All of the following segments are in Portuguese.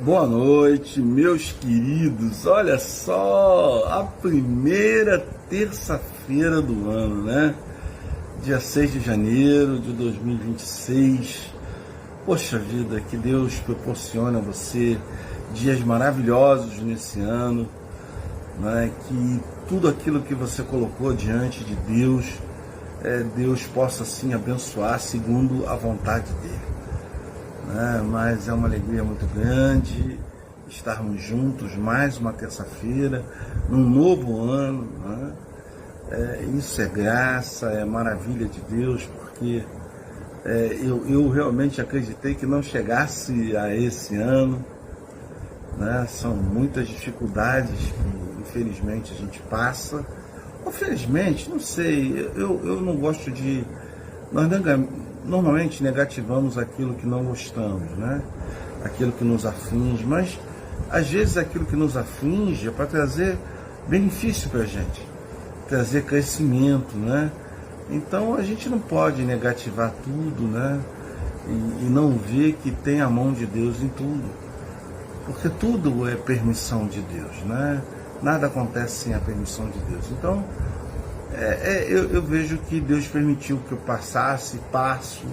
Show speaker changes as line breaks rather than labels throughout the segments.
Boa noite, meus queridos. Olha só, a primeira terça-feira do ano, né? Dia 6 de janeiro de 2026. Poxa vida, que Deus proporcione a você dias maravilhosos nesse ano, né? Que tudo aquilo que você colocou diante de Deus, Deus possa assim abençoar segundo a vontade dele. Mas é uma alegria muito grande estarmos juntos mais uma terça-feira, num novo ano, né? Isso é graça, é maravilha de Deus, porque eu realmente acreditei que não chegasse a esse ano, né? São muitas dificuldades que infelizmente a gente passa, ou felizmente, não sei, eu não gosto de... Nós normalmente negativamos aquilo que não gostamos, né? Aquilo que nos aflige, mas às vezes aquilo que nos aflige é para trazer benefício para a gente, trazer crescimento, né? Então a gente não pode negativar tudo, né? E não ver que tem a mão de Deus em tudo, porque tudo é permissão de Deus, né? Nada acontece sem a permissão de Deus. Então eu vejo que Deus permitiu que eu passo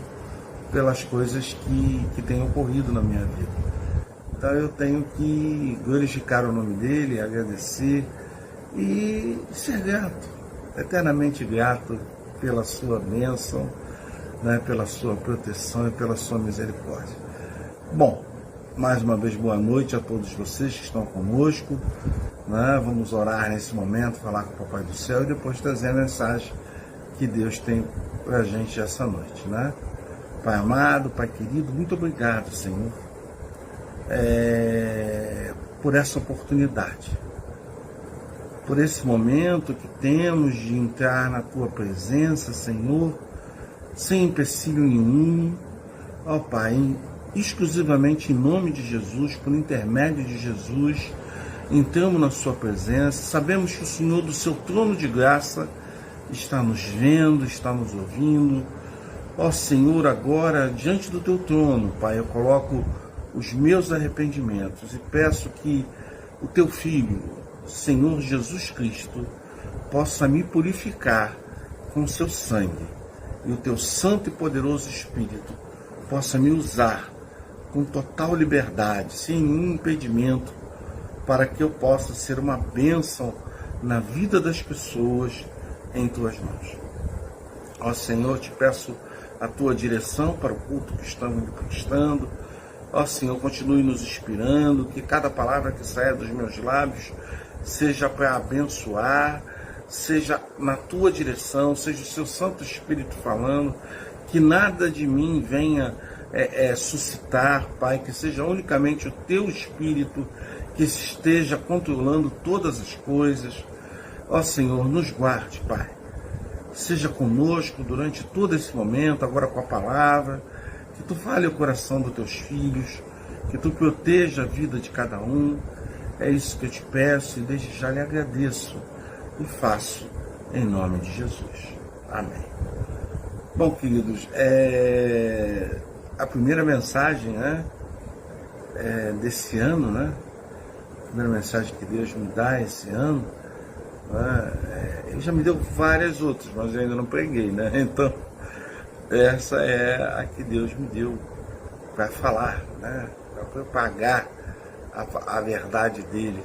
pelas coisas que têm ocorrido na minha vida. Então eu tenho que glorificar o nome dele, agradecer e ser grato, eternamente grato pela sua bênção, né, pela sua proteção e pela sua misericórdia. Bom, mais uma vez boa noite a todos vocês que estão conosco. Vamos orar nesse momento, falar com o Papai do Céu e depois trazer a mensagem que Deus tem para a gente essa noite, né? Pai amado, Pai querido, muito obrigado, Senhor, por essa oportunidade, por esse momento que temos de entrar na Tua presença, Senhor, sem empecilho nenhum, ó Pai, exclusivamente em nome de Jesus, por intermédio de Jesus. Entramos na sua presença, sabemos que o Senhor do seu trono de graça está nos vendo, está nos ouvindo. Ó Senhor, agora diante do teu trono, Pai, eu coloco os meus arrependimentos e peço que o teu Filho, Senhor Jesus Cristo, possa me purificar com o seu sangue e o teu santo e poderoso Espírito possa me usar com total liberdade, sem nenhum impedimento, para que eu possa ser uma bênção na vida das pessoas em tuas mãos. Ó Senhor, te peço a tua direção para o culto que estamos prestando. Ó Senhor, continue nos inspirando, que cada palavra que saia dos meus lábios seja para abençoar, seja na tua direção, seja o seu Santo Espírito falando, que nada de mim venha suscitar, Pai, que seja unicamente o teu Espírito que esteja controlando todas as coisas. Ó Senhor, nos guarde, Pai. Seja conosco durante todo esse momento, agora com a palavra, que tu fale o coração dos teus filhos, que tu proteja a vida de cada um. É isso que eu te peço e desde já lhe agradeço e faço em nome de Jesus. Amém. Bom, queridos, a primeira mensagem, né, desse ano, né? A primeira mensagem que Deus me dá esse ano, ele já me deu várias outras, mas eu ainda não preguei, né? Então, essa é a que Deus me deu para falar, né? Para propagar a verdade dele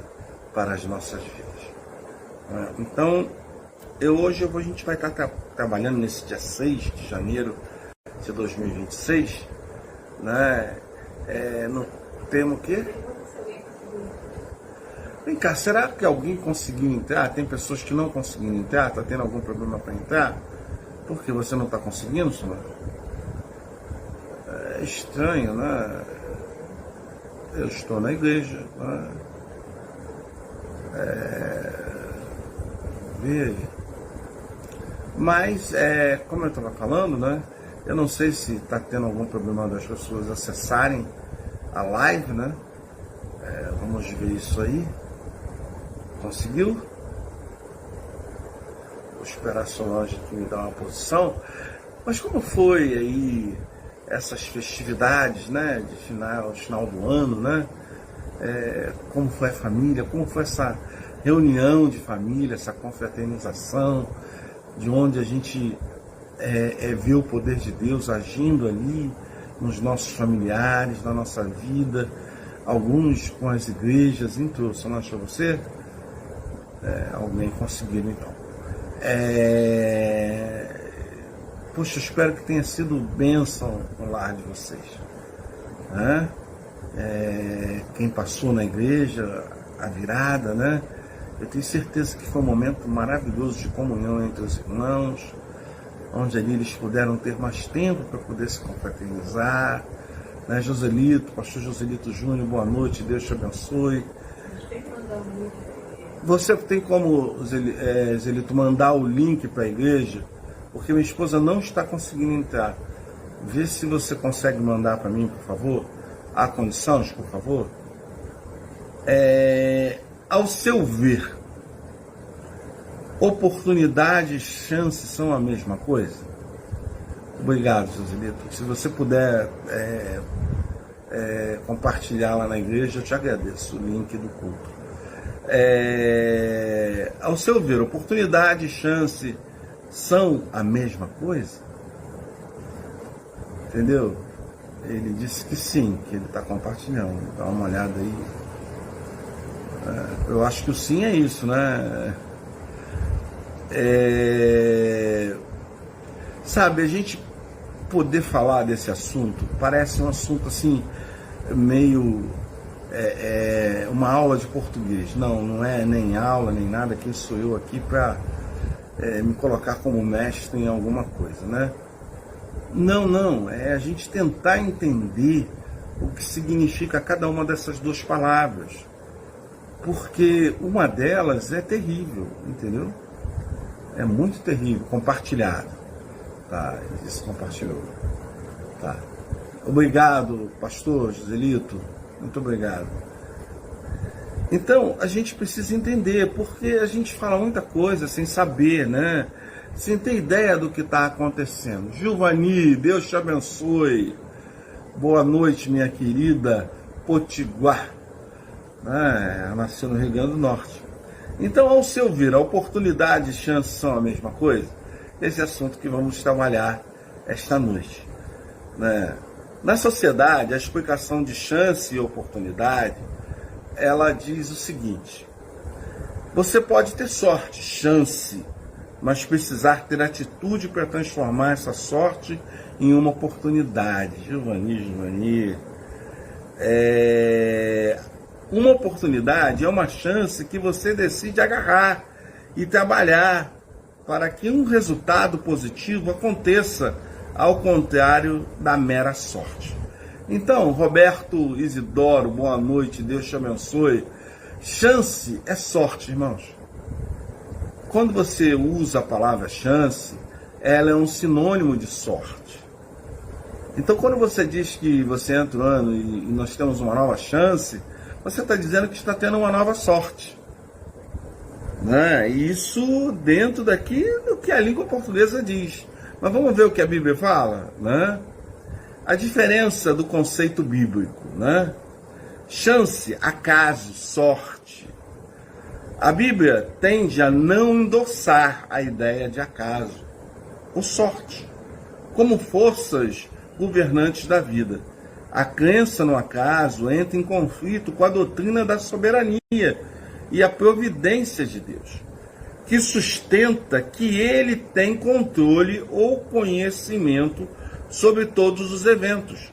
para as nossas vidas. Então, hoje a gente vai estar trabalhando nesse dia 6 de janeiro de 2026, né? No tema o quê? Vem cá, será que alguém conseguiu entrar? Tem pessoas que não conseguiram entrar? Está tendo algum problema para entrar? Por que você não está conseguindo, senhor? É estranho, né? Eu estou na igreja, né? Mas, como eu estava falando, né? Eu não sei se está tendo algum problema das pessoas acessarem a live, né? Vamos ver isso aí. Conseguiu? Vou esperar a Solange aqui me dar uma posição. Mas como foi aí essas festividades, né, de final do ano, né? como foi a família, como foi essa reunião de família, essa confraternização, de onde a gente vê o poder de Deus agindo ali nos nossos familiares, na nossa vida, alguns com as igrejas. Entrou, não achou você? Alguém conseguiu então. Poxa, eu espero que tenha sido bênção no lar de vocês. Né? Quem passou na igreja, a virada, né? Eu tenho certeza que foi um momento maravilhoso de comunhão entre os irmãos, onde ali eles puderam ter mais tempo para poder se confraternizar. Né? Joselito, pastor Joselito Júnior, boa noite, Deus te abençoe. Você tem como, Zelito, mandar o link para a igreja? Porque minha esposa não está conseguindo entrar. Vê se você consegue mandar para mim, por favor. Há condições, por favor? Ao seu ver, oportunidade e chance são a mesma coisa? Obrigado, Joselito. Se você puder compartilhar lá na igreja, eu te agradeço o link do culto. Ao seu ver, oportunidade e chance são a mesma coisa? Entendeu? Ele disse que sim, que ele está compartilhando. Dá uma olhada aí. Eu acho que o sim é isso, né? Sabe, a gente poder falar desse assunto parece um assunto assim, meio uma aula de português. Não é nem aula, nem nada. Quem sou eu aqui para me colocar como mestre em alguma coisa, né? Não, é a gente tentar entender o que significa cada uma dessas duas palavras, porque uma delas é terrível, entendeu? É muito terrível, compartilhado. Tá, ele disse compartilhou. Tá. Obrigado, pastor Joselito, muito obrigado. Então, a gente precisa entender, porque a gente fala muita coisa sem saber, né? Sem ter ideia do que está acontecendo. Giovani, Deus te abençoe. Boa noite, minha querida Potiguar. Ela nasceu no Rio Grande do Norte. Então, ao seu ver, a oportunidade e chance são a mesma coisa? Esse é assunto que vamos trabalhar esta noite. Né? Na sociedade, a explicação de chance e oportunidade, ela diz o seguinte: você pode ter sorte, chance, mas precisar ter atitude para transformar essa sorte em uma oportunidade. Giovani. Uma oportunidade é uma chance que você decide agarrar e trabalhar para que um resultado positivo aconteça, ao contrário da mera sorte. Então, Roberto Isidoro, boa noite, Deus te abençoe. Chance é sorte, irmãos. Quando você usa a palavra chance, ela é um sinônimo de sorte. Então, quando você diz que você entra no ano e nós temos uma nova chance, você está dizendo que está tendo uma nova sorte. Né? Isso dentro daqui do que a língua portuguesa diz. Mas vamos ver o que a Bíblia fala, né? A diferença do conceito bíblico, né? Chance, acaso, sorte. A Bíblia tende a não endossar a ideia de acaso ou sorte como forças governantes da vida. A crença no acaso entra em conflito com a doutrina da soberania e a providência de Deus, que sustenta que ele tem controle ou conhecimento sobre todos os eventos.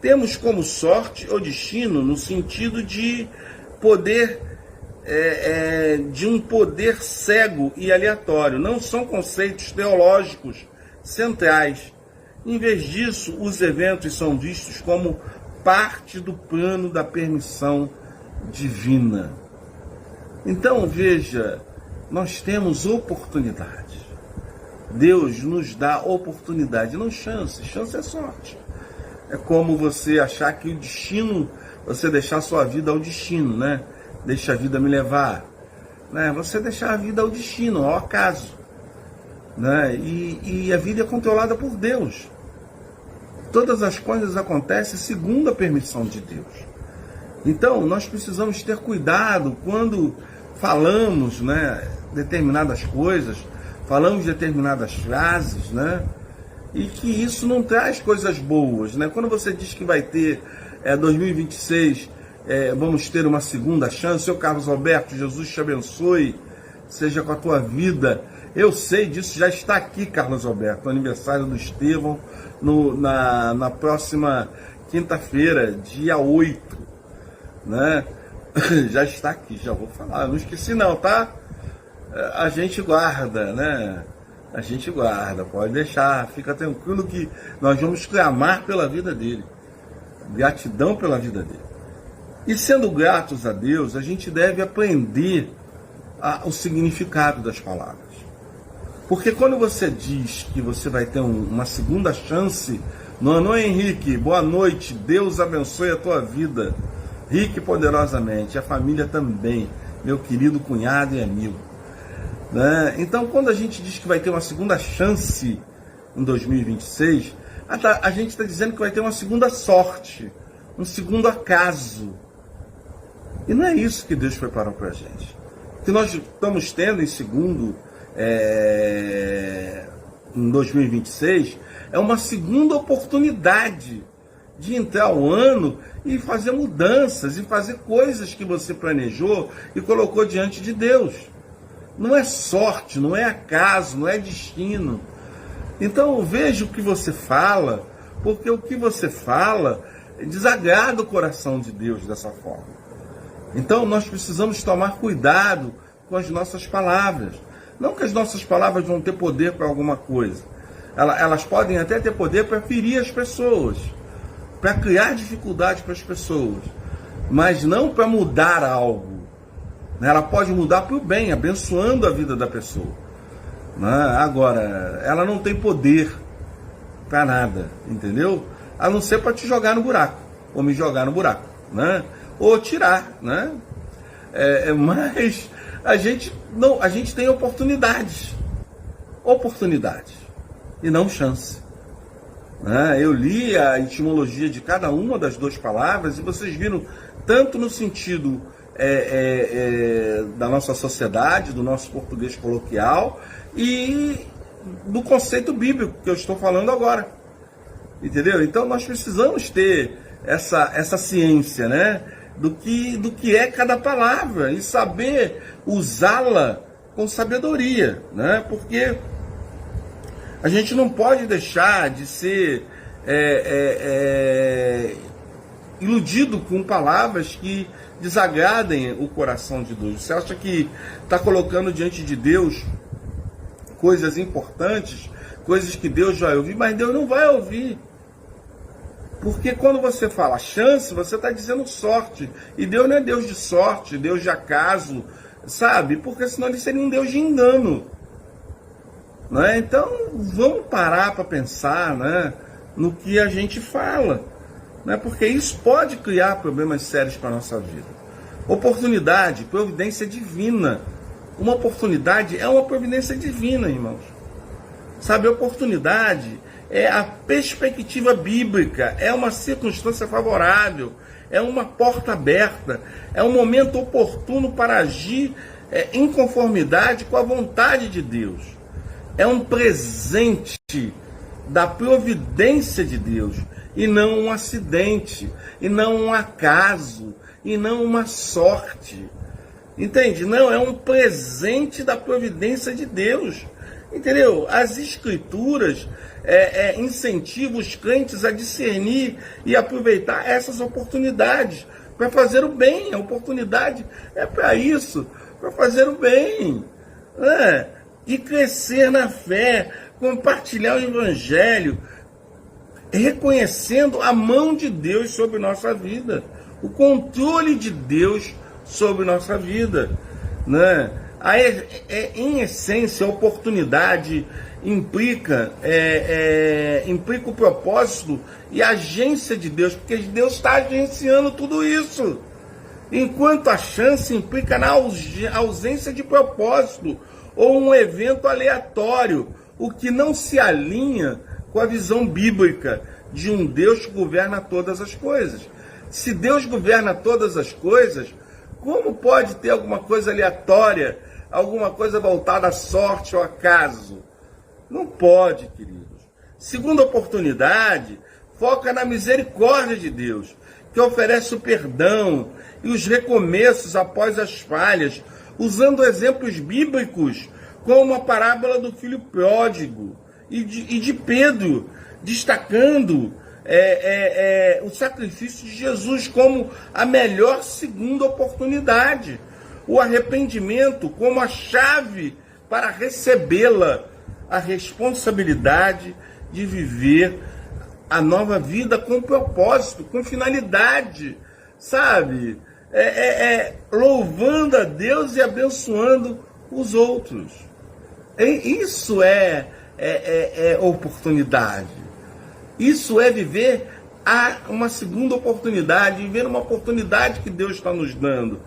Temos como sorte ou destino no sentido de poder, de um poder cego e aleatório. Não são conceitos teológicos centrais. Em vez disso, os eventos são vistos como parte do plano da permissão divina. Então, veja, nós temos oportunidade. Deus nos dá oportunidade, não chance. Chance é sorte. É como você achar que o destino, você deixar a sua vida ao destino, né? Deixa a vida me levar. Né? Você deixar a vida ao destino, ao acaso. Né? E a vida é controlada por Deus. Todas as coisas acontecem segundo a permissão de Deus. Então, nós precisamos ter cuidado quando falamos, né, determinadas coisas, falamos determinadas frases, né, e que isso não traz coisas boas, né? Quando você diz que vai ter 2026, vamos ter uma segunda chance, seu Carlos Alberto, Jesus te abençoe, seja com a tua vida. Eu sei disso, já está aqui, Carlos Alberto, o aniversário do Estevão, na próxima quinta-feira, dia 8, né? Já está aqui, já vou falar, não esqueci não, tá? A gente guarda, né? A gente guarda, pode deixar, fica tranquilo que nós vamos clamar pela vida dele, gratidão pela vida dele. E sendo gratos a Deus, a gente deve aprender o significado das palavras. Porque quando você diz que você vai ter uma segunda chance, não é Henrique, boa noite, Deus abençoe a tua vida, rique poderosamente, a família também, meu querido cunhado e amigo. Né? Então, quando a gente diz que vai ter uma segunda chance em 2026, a gente está dizendo que vai ter uma segunda sorte, um segundo acaso. E não é isso que Deus preparou para a gente. O que nós estamos tendo em 2026 é uma segunda oportunidade de entrar o ano e fazer mudanças, e fazer coisas que você planejou e colocou diante de Deus. Não é sorte, não é acaso, não é destino. Então veja o que você fala, porque o que você fala desagrada o coração de Deus dessa forma. Então nós precisamos tomar cuidado com as nossas palavras. Não que as nossas palavras vão ter poder para alguma coisa. Elas podem até ter poder para ferir as pessoas, para criar dificuldade para as pessoas, mas não para mudar algo. Ela pode mudar para o bem, abençoando a vida da pessoa. Agora, ela não tem poder para nada, entendeu? A não ser para te jogar no buraco, ou me jogar no buraco, né? Ou tirar, né? Mas a gente tem oportunidades, e não chance. Eu li a etimologia de cada uma das duas palavras e vocês viram tanto no sentido da nossa sociedade, do nosso português coloquial e do conceito bíblico que eu estou falando agora, entendeu? Então nós precisamos ter essa ciência, né, do que é cada palavra e saber usá-la com sabedoria, né? Porque a gente não pode deixar de ser iludido com palavras que desagradem o coração de Deus. Você acha que está colocando diante de Deus coisas importantes, coisas que Deus vai ouvir, mas Deus não vai ouvir. Porque quando você fala chance, você está dizendo sorte. E Deus não é Deus de sorte, Deus de acaso, sabe? Porque senão ele seria um Deus de engano. Né? Então, vamos parar para pensar, né, no que a gente fala. Né? Porque isso pode criar problemas sérios para a nossa vida. Oportunidade, providência divina. Uma oportunidade é uma providência divina, irmãos. Sabe, oportunidade é a perspectiva bíblica, é uma circunstância favorável, é uma porta aberta, é um momento oportuno para agir em conformidade com a vontade de Deus. É um presente da providência de Deus, e não um acidente, e não um acaso, e não uma sorte. Entende? Não, é um presente da providência de Deus. Entendeu? As escrituras incentivam os crentes a discernir e aproveitar essas oportunidades para fazer o bem. A oportunidade é para isso, para fazer o bem. Né? E crescer na fé, compartilhar o evangelho, reconhecendo a mão de Deus sobre nossa vida, o controle de Deus sobre nossa vida, né? Em essência, a oportunidade implica o propósito e a agência de Deus, porque Deus está agenciando tudo isso, enquanto a chance implica na ausência de propósito ou um evento aleatório, o que não se alinha com a visão bíblica de um Deus que governa todas as coisas. Se Deus governa todas as coisas, como pode ter alguma coisa aleatória, alguma coisa voltada à sorte ou acaso? Não pode, queridos. Segunda oportunidade, foca na misericórdia de Deus, que oferece o perdão e os recomeços após as falhas, usando exemplos bíblicos, como a parábola do filho pródigo e de Pedro, destacando o sacrifício de Jesus como a melhor segunda oportunidade. O arrependimento como a chave para recebê-la, a responsabilidade de viver a nova vida com propósito, com finalidade, sabe? Louvando a Deus e abençoando os outros. Isso é oportunidade. Isso é viver uma segunda oportunidade, viver uma oportunidade que Deus está nos dando.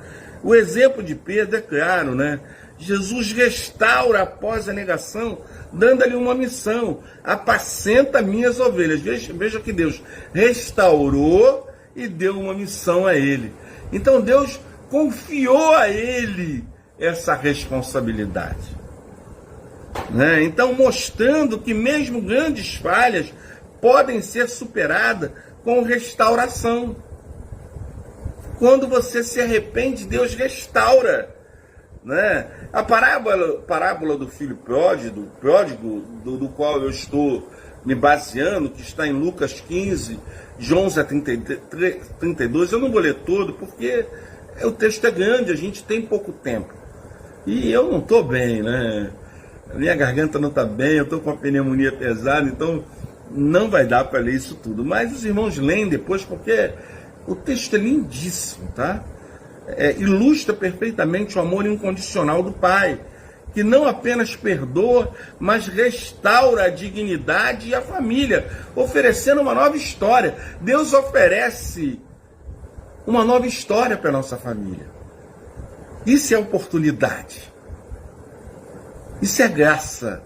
O exemplo de Pedro é claro, né? Jesus restaura após a negação, dando-lhe uma missão: apacenta minhas ovelhas. Veja que Deus restaurou e deu uma missão a ele. Então Deus confiou a ele essa responsabilidade, né? Então, mostrando que mesmo grandes falhas podem ser superadas com restauração. Quando você se arrepende, Deus restaura, né? A parábola do filho pródigo, do qual eu estou me baseando, que está em Lucas 15, de 11 a 32, eu não vou ler todo, porque o texto é grande, a gente tem pouco tempo. E eu não estou bem, né? A minha garganta não está bem, eu estou com a pneumonia pesada, então não vai dar para ler isso tudo. Mas os irmãos leem depois, porque o texto é lindíssimo, tá? Ilustra perfeitamente o amor incondicional do Pai, que não apenas perdoa, mas restaura a dignidade e a família, oferecendo uma nova história. Deus oferece uma nova história para a nossa família. Isso é oportunidade. Isso é graça,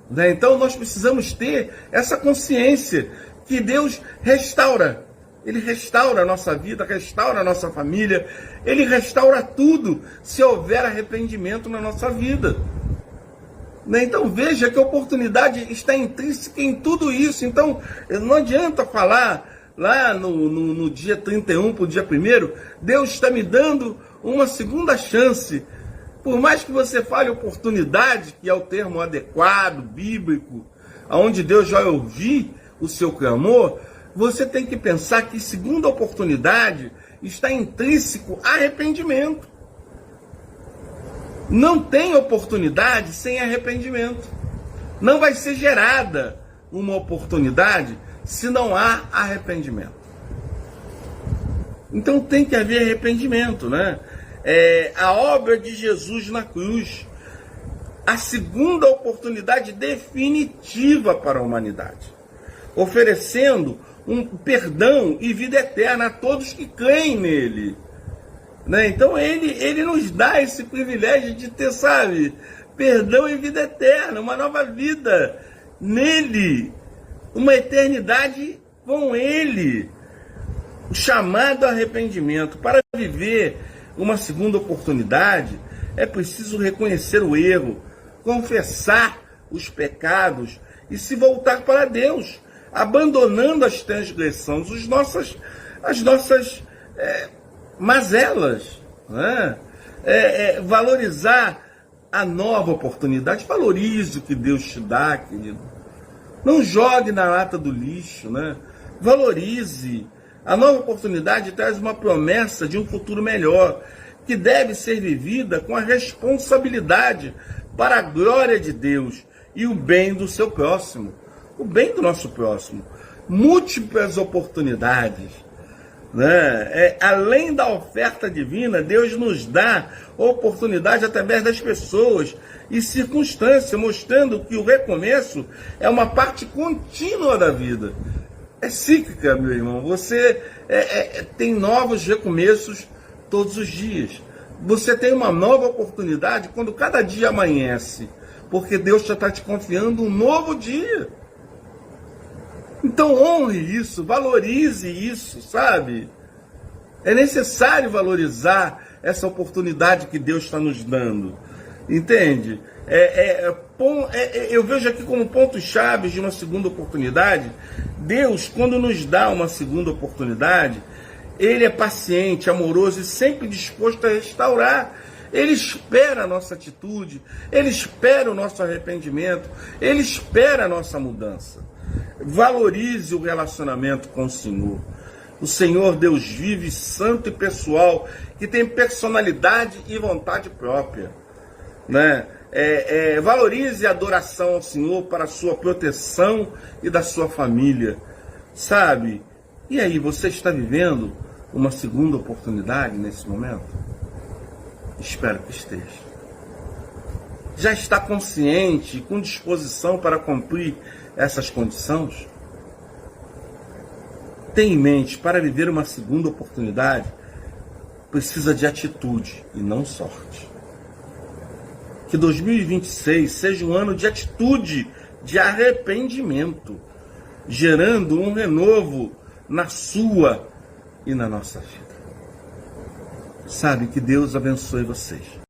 né? Então nós precisamos ter essa consciência que Deus restaura. Ele restaura a nossa vida, restaura a nossa família, Ele restaura tudo se houver arrependimento na nossa vida. Né? Então veja que a oportunidade está intrínseca em tudo isso. Então não adianta falar lá no dia 31 para o dia 1º, Deus está me dando uma segunda chance. Por mais que você fale oportunidade, que é o termo adequado, bíblico, onde Deus vai ouvir o seu clamor, você tem que pensar que segunda oportunidade está intrínseco arrependimento. Não tem oportunidade sem arrependimento. Não vai ser gerada uma oportunidade se não há arrependimento. Então tem que haver arrependimento, né? A obra de Jesus na cruz, a segunda oportunidade definitiva para a humanidade, oferecendo um perdão e vida eterna a todos que creem nele, né? Então ele nos dá esse privilégio de ter, sabe, perdão e vida eterna, uma nova vida nele, uma eternidade com ele. O chamado arrependimento. Para viver uma segunda oportunidade, é preciso reconhecer o erro, confessar os pecados e se voltar para Deus, abandonando as transgressões, as nossas mazelas, né? Valorizar a nova oportunidade. Valorize o que Deus te dá, querido. Não jogue na lata do lixo, né? Valorize. A nova oportunidade traz uma promessa de um futuro melhor, que deve ser vivida com a responsabilidade para a glória de Deus e o bem do seu próximo, o bem do nosso próximo. Múltiplas oportunidades, né? Além da oferta divina, Deus nos dá oportunidade através das pessoas e circunstâncias, mostrando que o recomeço é uma parte contínua da vida. É cíclica, meu irmão. Você tem novos recomeços todos os dias. Você tem uma nova oportunidade quando cada dia amanhece, porque Deus já está te confiando um novo dia. Então honre isso, valorize isso, sabe? É necessário valorizar essa oportunidade que Deus está nos dando. Entende? Eu vejo aqui como pontos-chave de uma segunda oportunidade. Deus, quando nos dá uma segunda oportunidade, Ele é paciente, amoroso e sempre disposto a restaurar. Ele espera a nossa atitude, Ele espera o nosso arrependimento, Ele espera a nossa mudança. Valorize o relacionamento com o Senhor. O Senhor Deus vive, santo e pessoal, que tem personalidade e vontade própria, né? Valorize a adoração ao Senhor para a sua proteção e da sua família, sabe? E aí, você está vivendo uma segunda oportunidade nesse momento? Espero que esteja. Já está consciente, com disposição para cumprir essas condições? Tenha em mente, para viver uma segunda oportunidade, precisa de atitude e não sorte. Que 2026 seja um ano de atitude, de arrependimento, gerando um renovo na sua e na nossa vida. Sabe, que Deus abençoe vocês.